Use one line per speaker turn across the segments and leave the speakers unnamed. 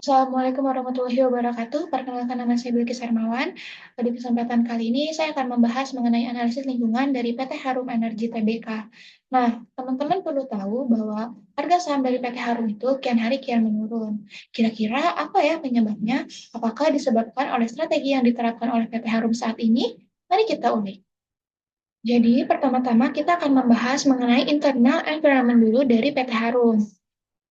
Assalamualaikum warahmatullahi wabarakatuh. Perkenalkan nama saya Bilkis Hermawan. Di kesempatan kali ini saya akan membahas mengenai analisis lingkungan dari PT Harum Energi Tbk. Nah, teman-teman perlu tahu bahwa harga saham dari PT Harum itu kian hari kian menurun. Kira-kira apa ya penyebabnya? Apakah disebabkan oleh strategi yang diterapkan oleh PT Harum saat ini? Mari kita ulik. Jadi, pertama-tama kita akan membahas mengenai internal environment dulu dari PT Harum.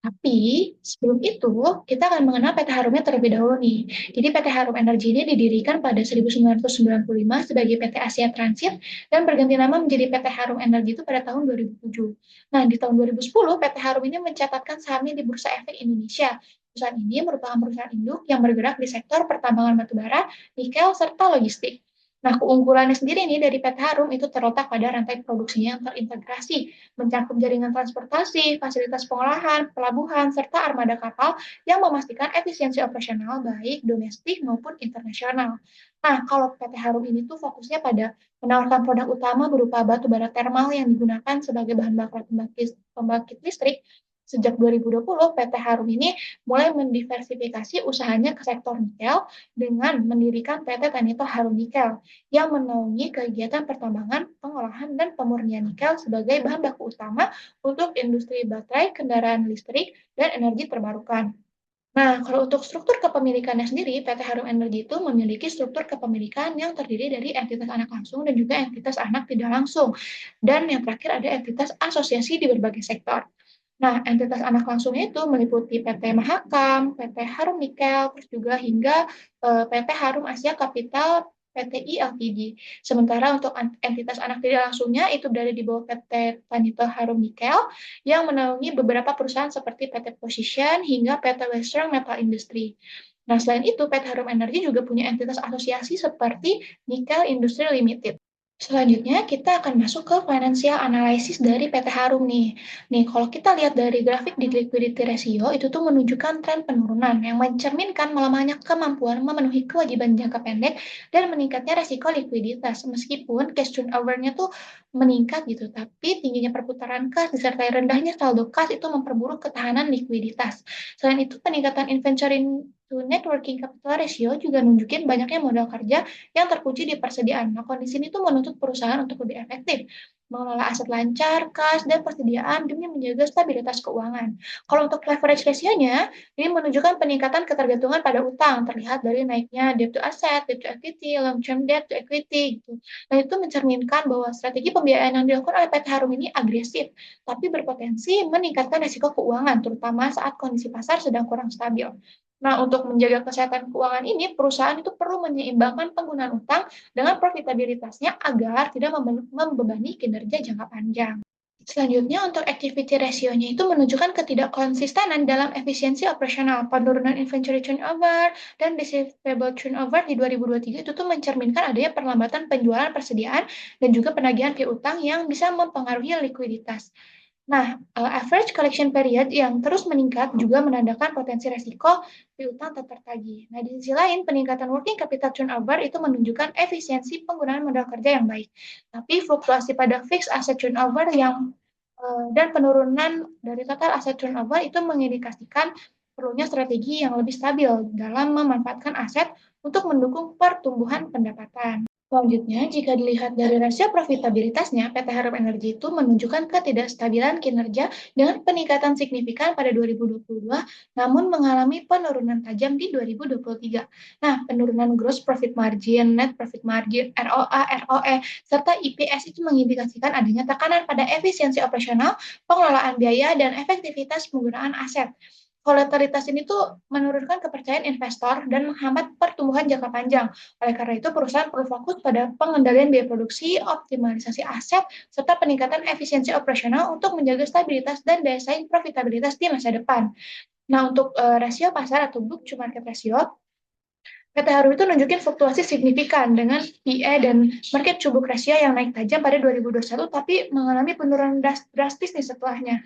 Tapi sebelum itu, kita akan mengenal PT Harumnya terlebih dahulu nih. Jadi PT Harum Energi ini didirikan pada 1995 sebagai PT Asia Transit dan berganti nama menjadi PT Harum Energi itu pada tahun 2007. Nah, di tahun 2010, PT Harum ini mencatatkan sahamnya di Bursa Efek Indonesia. Perusahaan ini merupakan perusahaan induk yang bergerak di sektor pertambangan batubara, nikel, serta logistik. Nah, keunggulannya sendiri nih dari PT Harum itu terletak pada rantai produksinya yang terintegrasi, mencakup jaringan transportasi, fasilitas pengolahan, pelabuhan, serta armada kapal yang memastikan efisiensi operasional baik domestik maupun internasional. Nah, kalau PT Harum ini tuh fokusnya pada menawarkan produk utama berupa batu bara termal yang digunakan sebagai bahan bakar pembangkit listrik. Sejak 2020, PT Harum ini mulai mendiversifikasi usahanya ke sektor nikel dengan mendirikan PT Tanito Harum Nikel yang menaungi kegiatan pertambangan, pengolahan, dan pemurnian nikel sebagai bahan baku utama untuk industri baterai, kendaraan listrik, dan energi terbarukan. Nah, kalau untuk struktur kepemilikannya sendiri, PT Harum Energi itu memiliki struktur kepemilikan yang terdiri dari entitas anak langsung dan juga entitas anak tidak langsung. Dan yang terakhir ada entitas asosiasi di berbagai sektor. Nah, entitas anak langsungnya itu meliputi PT Mahakam, PT Harum Nikel, terus juga hingga PT Harum Asia Capital PTI Ltd. Sementara untuk entitas anak tidak langsungnya itu berada di bawah PT Tanito Harum Nikel yang menaungi beberapa perusahaan seperti PT Position hingga PT Western Metal Industry. Nah, selain itu, PT Harum Energi juga punya entitas asosiasi seperti Nikel Industry Limited. Selanjutnya, kita akan masuk ke financial analysis dari PT Harum nih. Nih, kalau kita lihat dari grafik di liquidity ratio, itu tuh menunjukkan tren penurunan yang mencerminkan melemahnya kemampuan memenuhi kewajiban jangka pendek dan meningkatnya resiko likuiditas. Meskipun cash turnover-nya tuh meningkat gitu, tapi tingginya perputaran kas disertai rendahnya saldo kas itu memperburuk ketahanan likuiditas. Selain itu, peningkatan inventory to net working capital ratio juga nunjukin banyaknya modal kerja yang terkunci di persediaan. Nah, kondisi ini tuh menuntut perusahaan untuk lebih efektif, mengelola aset lancar, kas, dan persediaan demi menjaga stabilitas keuangan. Kalau untuk leverage ratio-nya, ini menunjukkan peningkatan ketergantungan pada utang, terlihat dari naiknya debt to asset, debt to equity, long-term debt to equity. Gitu. Dan itu mencerminkan bahwa strategi pembiayaan yang dilakukan oleh PT Harum ini agresif, tapi berpotensi meningkatkan risiko keuangan, terutama saat kondisi pasar sedang kurang stabil. Nah, untuk menjaga kesehatan keuangan ini, perusahaan itu perlu menyeimbangkan penggunaan utang dengan profitabilitasnya agar tidak membebani kinerja jangka panjang. Selanjutnya, untuk activity ratio-nya itu menunjukkan ketidakkonsistenan dalam efisiensi operasional. Penurunan inventory turnover dan receivable turnover di 2023 itu tuh mencerminkan adanya perlambatan penjualan persediaan dan juga penagihan piutang yang bisa mempengaruhi likuiditas. Nah, average collection period yang terus meningkat juga menandakan potensi resiko piutang tak tertagih. Nah, di sisi lain, peningkatan working capital turnover itu menunjukkan efisiensi penggunaan modal kerja yang baik. Tapi fluktuasi pada fixed asset turnover dan penurunan dari total asset turnover itu mengindikasikan perlunya strategi yang lebih stabil dalam memanfaatkan aset untuk mendukung pertumbuhan pendapatan. Selanjutnya, jika dilihat dari rasio profitabilitasnya, PT Harum Energi itu menunjukkan ketidakstabilan kinerja dengan peningkatan signifikan pada 2022, namun mengalami penurunan tajam di 2023. Nah, penurunan gross profit margin, net profit margin, ROA, ROE, serta IPS itu mengindikasikan adanya tekanan pada efisiensi operasional, pengelolaan biaya, dan efektivitas penggunaan aset. Volatilitas ini tuh menurunkan kepercayaan investor dan menghambat pertumbuhan jangka panjang. Oleh karena itu, perusahaan perlu fokus pada pengendalian biaya produksi, optimalisasi aset, serta peningkatan efisiensi operasional untuk menjaga stabilitas dan daya saing profitabilitas di masa depan. Nah, untuk rasio pasar atau book to market ratio, PT Haru itu nunjukin fluktuasi signifikan dengan PE dan market to book ratio yang naik tajam pada 2021 tapi mengalami penurunan drastis nih setelahnya.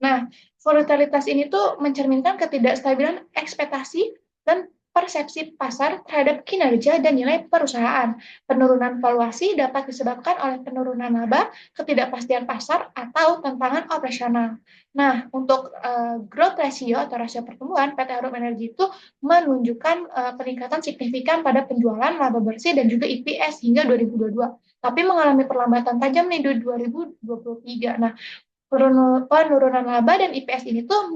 Nah, volatilitas ini tuh mencerminkan ketidakstabilan ekspektasi dan persepsi pasar terhadap kinerja dan nilai perusahaan. Penurunan valuasi dapat disebabkan oleh penurunan laba, ketidakpastian pasar, atau tantangan operasional. Nah, untuk growth ratio atau rasio pertumbuhan, PT Harum Energi itu menunjukkan peningkatan signifikan pada penjualan laba bersih dan juga EPS hingga 2022. Tapi mengalami perlambatan tajam nih di 2023. Nah, penurunan laba dan IPS ini tuh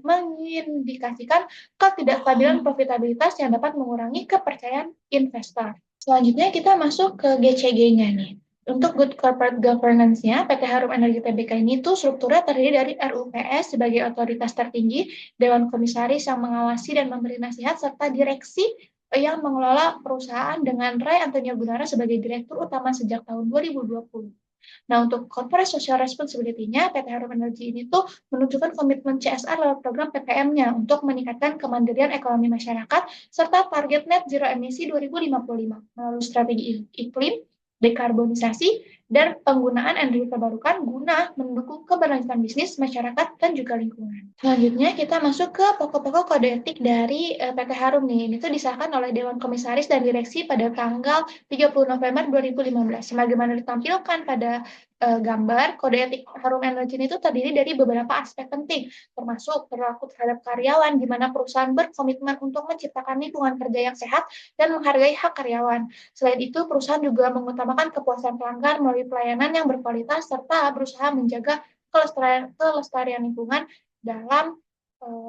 mengindikasikan ketidakstabilan profitabilitas yang dapat mengurangi kepercayaan investor. Selanjutnya kita masuk ke GCG-nya nih. Untuk Good Corporate Governance-nya, PT Harum Energi Tbk ini tuh strukturnya terdiri dari RUPS sebagai otoritas tertinggi, Dewan Komisaris yang mengawasi dan memberi nasihat, serta direksi yang mengelola perusahaan dengan Ray Antonio Gunara sebagai direktur utama sejak tahun 2020. Nah, untuk corporate social responsibility-nya, PT Harum Energi ini tuh menunjukkan komitmen CSR lewat program PPM-nya untuk meningkatkan kemandirian ekonomi masyarakat serta target net zero emisi 2055 melalui strategi iklim, dekarbonisasi, dan penggunaan energi terbarukan guna mendukung keberlanjutan bisnis, masyarakat, dan juga lingkungan. Selanjutnya kita masuk ke pokok-pokok kode etik dari PT Harum nih. Ini tuh disahkan oleh Dewan Komisaris dan Direksi pada tanggal 30 November 2015. Sebagaimana ditampilkan pada gambar, kode etik Harum Energi itu terdiri dari beberapa aspek penting, termasuk perilaku terhadap karyawan, di mana perusahaan berkomitmen untuk menciptakan lingkungan kerja yang sehat dan menghargai hak karyawan. Selain itu, perusahaan juga mengutamakan kepuasan pelanggan melalui pelayanan yang berkualitas serta berusaha menjaga kelestarian lingkungan dalam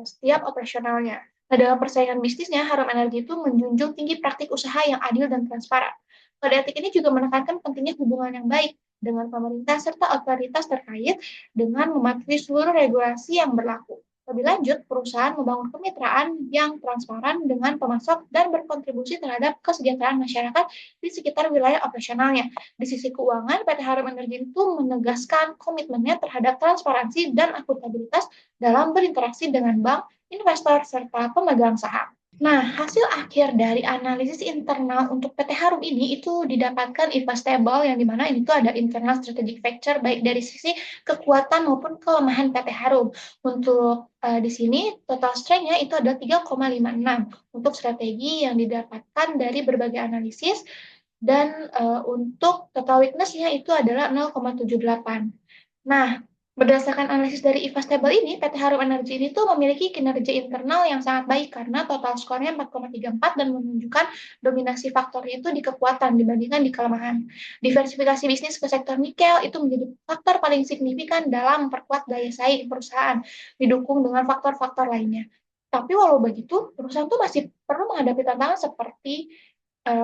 setiap operasionalnya. Nah, dalam persaingan bisnisnya, Harum Energi itu menjunjung tinggi praktik usaha yang adil dan transparan. Kode etik ini juga menekankan pentingnya hubungan yang baik dengan pemerintah serta otoritas terkait dengan mematuhi seluruh regulasi yang berlaku. Lebih lanjut, perusahaan membangun kemitraan yang transparan dengan pemasok dan berkontribusi terhadap kesejahteraan masyarakat di sekitar wilayah operasionalnya. Di sisi keuangan, PT Harum Energi itu menegaskan komitmennya terhadap transparansi dan akuntabilitas dalam berinteraksi dengan bank, investor, serta pemegang saham. Nah, hasil akhir dari analisis internal untuk PT Harum ini itu didapatkan IFA stable yang dimana ini tuh ada internal strategic factor baik dari sisi kekuatan maupun kelemahan PT Harum. Untuk di sini total strength-nya itu ada 3,56 untuk strategi yang didapatkan dari berbagai analisis dan untuk total weakness-nya itu adalah 0,78. Nah, berdasarkan analisis dari IFA Stable ini, PT Harum Energi ini tuh memiliki kinerja internal yang sangat baik karena total skornya 4,34 dan menunjukkan dominasi faktornya itu di kekuatan dibandingkan di kelemahan. Diversifikasi bisnis ke sektor nikel itu menjadi faktor paling signifikan dalam memperkuat daya saing perusahaan, didukung dengan faktor-faktor lainnya. Tapi walau begitu, perusahaan itu masih perlu menghadapi tantangan seperti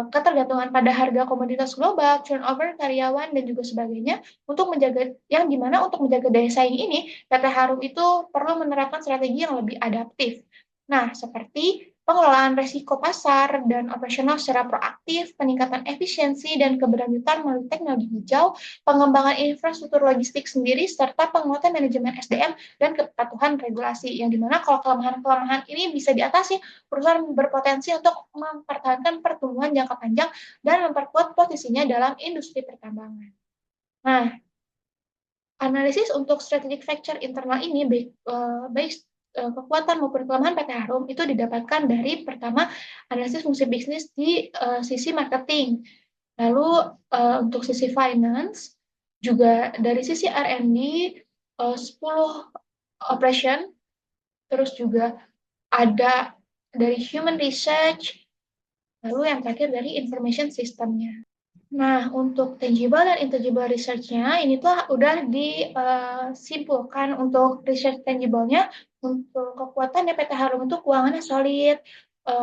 ketergantungan pada harga komoditas global, turnover karyawan, dan juga sebagainya, untuk menjaga yang dimana untuk menjaga daya saing ini, PT Harum itu perlu menerapkan strategi yang lebih adaptif. Nah, seperti pengelolaan risiko pasar dan operasional secara proaktif, peningkatan efisiensi dan keberlanjutan melalui teknologi hijau, pengembangan infrastruktur logistik sendiri, serta penguatan manajemen SDM dan kepatuhan regulasi. Yang dimana kalau kelemahan-kelemahan ini bisa diatasi, perusahaan berpotensi untuk mempertahankan pertumbuhan jangka panjang dan memperkuat posisinya dalam industri pertambangan. Nah, analisis untuk strategic factor internal ini baik kekuatan maupun kelemahan PT Harum itu didapatkan dari pertama analisis fungsi bisnis di sisi marketing, lalu untuk sisi finance juga dari sisi R&D 10 operation, terus juga ada dari human research, lalu yang terakhir dari information system-nya. Nah, untuk tangible dan intangible research-nya, ini tuh udah disimpulkan untuk research tangible-nya, untuk kekuatan PT Harum itu keuangannya solid,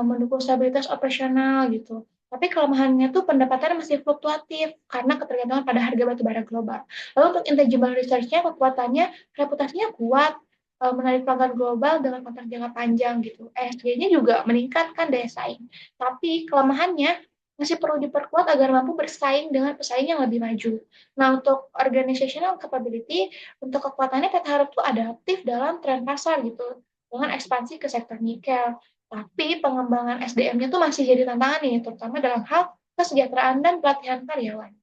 mendukung stabilitas operasional gitu. Tapi kelemahannya tuh pendapatannya masih fluktuatif karena ketergantungan pada harga batubara global. Lalu untuk intangible research-nya, kekuatannya, reputasinya kuat, menarik pelanggan global dengan kontrak jangka panjang gitu. ESG-nya juga meningkatkan daya saing. Tapi kelemahannya masih perlu diperkuat agar mampu bersaing dengan pesaing yang lebih maju. Nah, untuk organizational capability, untuk kekuatannya PT Harum itu adaptif dalam tren pasar gitu, dengan ekspansi ke sektor nikel. Tapi pengembangan SDM-nya tuh masih jadi tantangan nih, terutama dalam hal kesejahteraan dan pelatihan karyawan.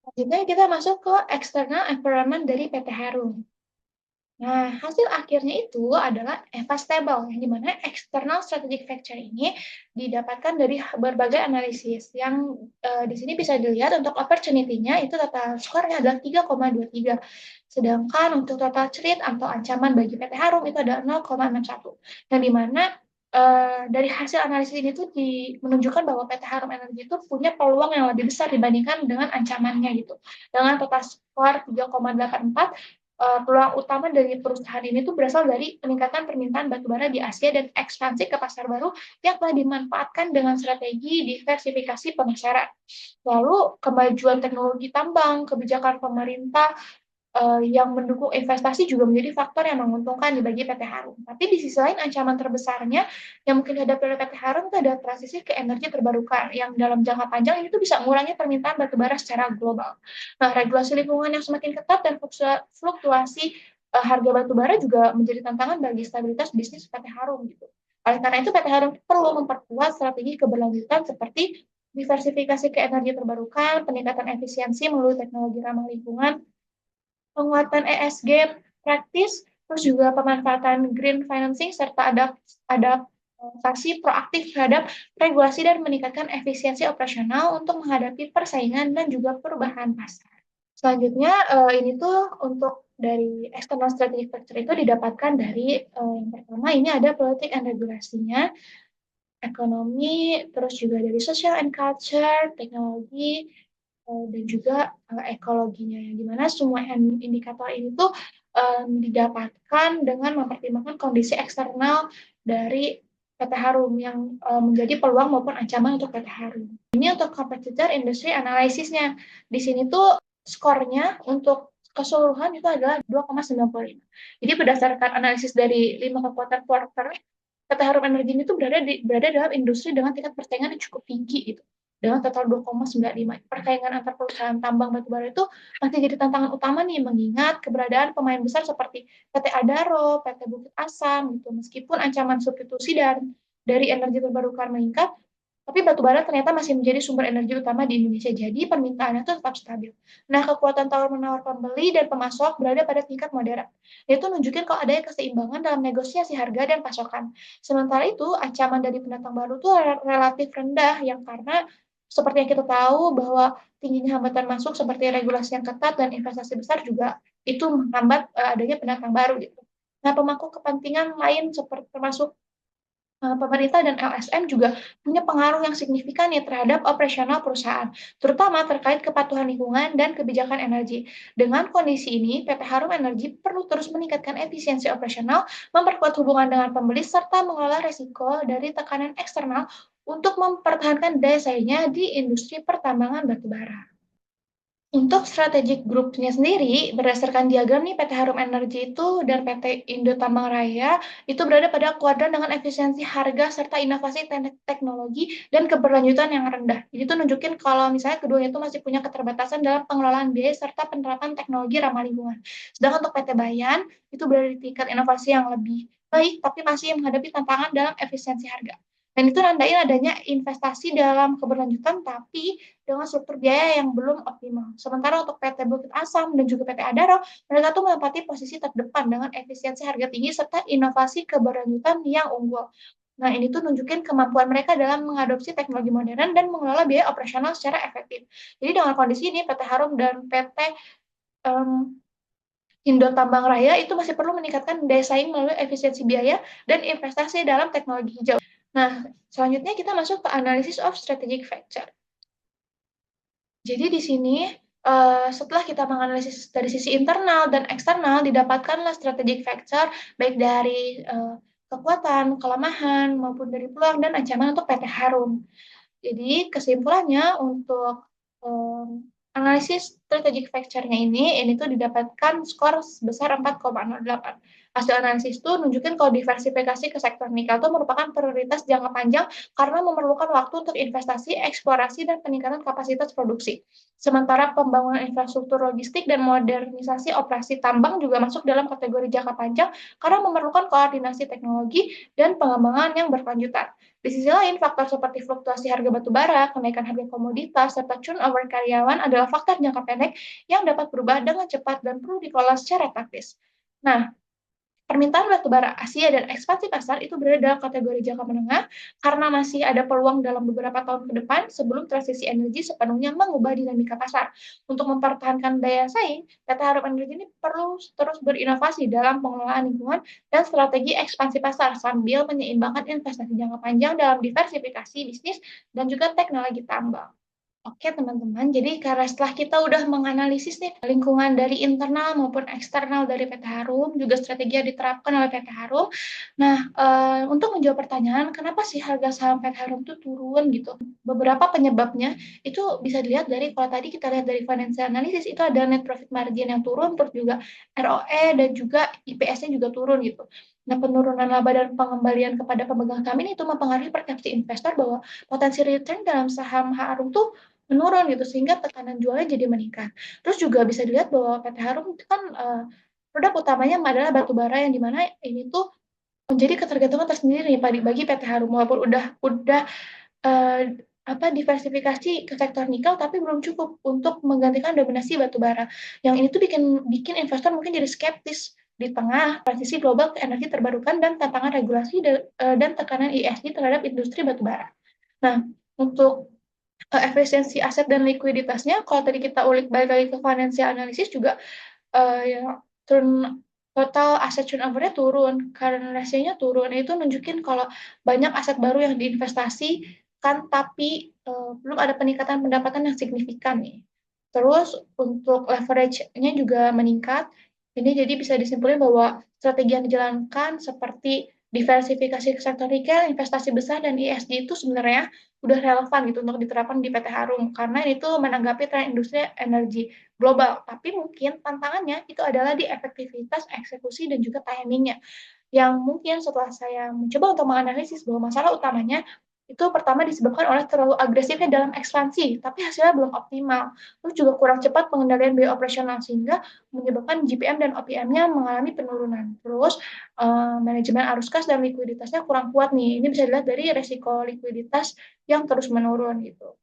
Selanjutnya kita masuk ke external environment dari PT Harum. Nah, hasil akhirnya itu adalah EVA Stable, yang dimana external strategic factor ini didapatkan dari berbagai analisis, yang di sini bisa dilihat untuk opportunity-nya itu total skornya adalah 3,23. Sedangkan untuk total threat atau ancaman bagi PT Harum itu ada 0,61. Yang dimana dari hasil analisis ini tuh menunjukkan bahwa PT Harum Energi itu punya peluang yang lebih besar dibandingkan dengan ancamannya gitu. Dengan total skor 3,84, peluang utama dari perusahaan ini tuh berasal dari peningkatan permintaan batubara di Asia dan ekspansi ke pasar baru yang telah dimanfaatkan dengan strategi diversifikasi pemasaran. Lalu kemajuan teknologi tambang, kebijakan pemerintah yang mendukung investasi juga menjadi faktor yang menguntungkan bagi PT Harum. Tapi di sisi lain ancaman terbesarnya yang mungkin dihadapi oleh PT Harum itu adalah transisi ke energi terbarukan yang dalam jangka panjang ini tuh bisa mengurangi permintaan batubara secara global. Nah, regulasi lingkungan yang semakin ketat dan fluktuasi harga batubara juga menjadi tantangan bagi stabilitas bisnis PT Harum gitu. Oleh karena itu PT Harum perlu memperkuat strategi keberlanjutan seperti diversifikasi ke energi terbarukan, peningkatan efisiensi melalui teknologi ramah lingkungan, penguatan ESG praktis, terus juga pemanfaatan green financing, serta adaptasi proaktif terhadap regulasi dan meningkatkan efisiensi operasional untuk menghadapi persaingan dan juga perubahan pasar. Selanjutnya, ini tuh untuk dari external strategic factor itu didapatkan dari yang pertama ini ada politik and regulasinya, ekonomi, terus juga dari social and culture, teknologi, dan juga ekologinya, yang dimana semua indikator ini tuh didapatkan dengan mempertimbangkan kondisi eksternal dari PT Harum yang menjadi peluang maupun ancaman untuk PT Harum. Ini untuk competitor industry analysisnya. Di sini tuh skornya untuk keseluruhan itu adalah 2,95. Jadi berdasarkan analisis dari 5 kekuatan quarter, PT Harum Energi ini tuh berada dalam industri dengan tingkat persaingan yang cukup tinggi gitu. Dengan total 2,95. Persaingan antar perusahaan tambang batubara itu masih jadi tantangan utama nih, mengingat keberadaan pemain besar seperti PT Adaro, PT Bukit Asam gitu. Meskipun ancaman substitusi dan dari energi terbarukan meningkat, tapi batu bara ternyata masih menjadi sumber energi utama di Indonesia, jadi permintaannya itu tetap stabil. Nah, kekuatan tawar-menawar pembeli dan pemasok berada pada tingkat moderat. Itu nunjukin kalau adanya keseimbangan dalam negosiasi harga dan pasokan. Sementara itu, ancaman dari pendatang baru itu relatif rendah, yang karena seperti yang kita tahu bahwa tingginya hambatan masuk seperti regulasi yang ketat dan investasi besar juga itu menghambat adanya pendatang baru gitu. Nah, pemangku kepentingan lain seperti termasuk pemerintah dan LSM juga punya pengaruh yang signifikan nih terhadap operasional perusahaan, terutama terkait kepatuhan lingkungan dan kebijakan energi. Dengan kondisi ini, PT Harum Energi perlu terus meningkatkan efisiensi operasional, memperkuat hubungan dengan pembeli, serta mengelola risiko dari tekanan eksternal untuk mempertahankan daya saingnya di industri pertambangan batubara. Untuk strategic groupnya sendiri, berdasarkan diagram nih PT Harum Energi itu dan PT Indo Tambang Raya itu berada pada kuadran dengan efisiensi harga serta inovasi teknologi dan keberlanjutan yang rendah. Jadi itu nunjukin kalau misalnya keduanya itu masih punya keterbatasan dalam pengelolaan biaya serta penerapan teknologi ramah lingkungan. Sedangkan untuk PT Bayan itu berada di tingkat inovasi yang lebih baik, tapi masih menghadapi tantangan dalam efisiensi harga. Dan itu nandain adanya investasi dalam keberlanjutan, tapi dengan struktur biaya yang belum optimal. Sementara untuk PT Bukit Asam dan juga PT Adaro, mereka tuh menempati posisi terdepan dengan efisiensi harga tinggi serta inovasi keberlanjutan yang unggul. Nah, ini tuh nunjukin kemampuan mereka dalam mengadopsi teknologi modern dan mengelola biaya operasional secara efektif. Jadi dengan kondisi ini, PT Harum dan PT um, Indo Tambang Raya itu masih perlu meningkatkan daya saing melalui efisiensi biaya dan investasi dalam teknologi hijau. Nah, selanjutnya kita masuk ke analysis of strategic factor. Jadi di sini setelah kita menganalisis dari sisi internal dan eksternal, didapatkanlah strategic factor baik dari kekuatan, kelemahan, maupun dari peluang dan ancaman untuk PT Harum. Jadi kesimpulannya untuk analisis strategic factor-nya ini tuh didapatkan skor sebesar 4,08. Hasil analisis itu nunjukin kalau diversifikasi ke sektor nikel itu merupakan prioritas jangka panjang karena memerlukan waktu untuk investasi, eksplorasi, dan peningkatan kapasitas produksi. Sementara pembangunan infrastruktur logistik dan modernisasi operasi tambang juga masuk dalam kategori jangka panjang karena memerlukan koordinasi teknologi dan pengembangan yang berkelanjutan. Di sisi lain, faktor seperti fluktuasi harga batu bara, kenaikan harga komoditas, serta turnover karyawan adalah faktor jangka pendek yang dapat berubah dengan cepat dan perlu dikelola secara taktis. Nah, Permintaan batubara Asia dan ekspansi pasar itu berada dalam kategori jangka menengah karena masih ada peluang dalam beberapa tahun ke depan sebelum transisi energi sepenuhnya mengubah dinamika pasar. Untuk mempertahankan daya saing, PT Harum Energi ini perlu terus berinovasi dalam pengelolaan lingkungan dan strategi ekspansi pasar sambil menyeimbangkan investasi jangka panjang dalam diversifikasi bisnis dan juga teknologi tambang. Oke teman-teman, jadi karena setelah kita udah menganalisis nih lingkungan dari internal maupun eksternal dari PT Harum, juga strategi yang diterapkan oleh PT Harum. Nah, untuk menjawab pertanyaan, kenapa sih harga saham PT Harum itu turun gitu? Beberapa penyebabnya itu bisa dilihat dari kalau tadi kita lihat dari financial analysis itu ada net profit margin yang turun, terus juga ROE dan juga IPS-nya juga turun gitu. Nah, penurunan laba dan pengembalian kepada pemegang saham ini itu mempengaruhi persepsi investor bahwa potensi return dalam saham Harum tuh menurun gitu sehingga tekanan jualnya jadi meningkat. Terus juga bisa dilihat bahwa PT Harum itu kan produk utamanya adalah batu bara yang dimana ini tuh menjadi ketergantungan tersendiri nih bagi PT Harum walaupun udah uh, diversifikasi ke sektor nikel tapi belum cukup untuk menggantikan dominasi batu bara. Yang ini tuh bikin bikin investor mungkin jadi skeptis di tengah transisi global ke energi terbarukan dan tantangan regulasi dan tekanan ESG terhadap industri batu bara. Nah, untuk efisiensi aset dan likuiditasnya, kalau tadi kita ulik balik lagi ke financial analysis juga ya, turun total aset turnover-nya turun, current ratio-nya turun. Itu nunjukin kalau banyak aset baru yang diinvestasikan tapi belum ada peningkatan pendapatan yang signifikan nih. Terus untuk leverage-nya juga meningkat. Ini jadi bisa disimpulkan bahwa strategi yang dijalankan seperti diversifikasi ke sektor retail, investasi besar, dan ESG itu sebenarnya udah relevan gitu untuk diterapkan di PT Harum karena itu menanggapi tren industri energi global. Tapi mungkin tantangannya itu adalah di efektivitas eksekusi dan juga timingnya. Yang mungkin setelah saya mencoba untuk menganalisis bahwa masalah utamanya itu pertama disebabkan oleh terlalu agresifnya dalam ekspansi, tapi hasilnya belum optimal. Terus juga kurang cepat pengendalian biaya operasional sehingga menyebabkan GPM dan OPM-nya mengalami penurunan. Terus manajemen arus kas dan likuiditasnya kurang kuat nih. Ini bisa dilihat dari resiko likuiditas yang terus menurun gitu.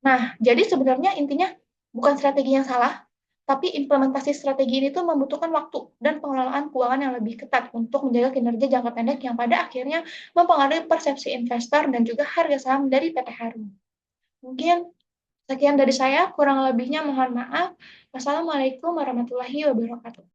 Nah, jadi sebenarnya intinya bukan strategi yang salah, tapi implementasi strategi ini tuh membutuhkan waktu dan pengelolaan keuangan yang lebih ketat untuk menjaga kinerja jangka pendek yang pada akhirnya mempengaruhi persepsi investor dan juga harga saham dari PT Harum. Mungkin sekian dari saya, kurang lebihnya mohon maaf. Wassalamualaikum warahmatullahi wabarakatuh.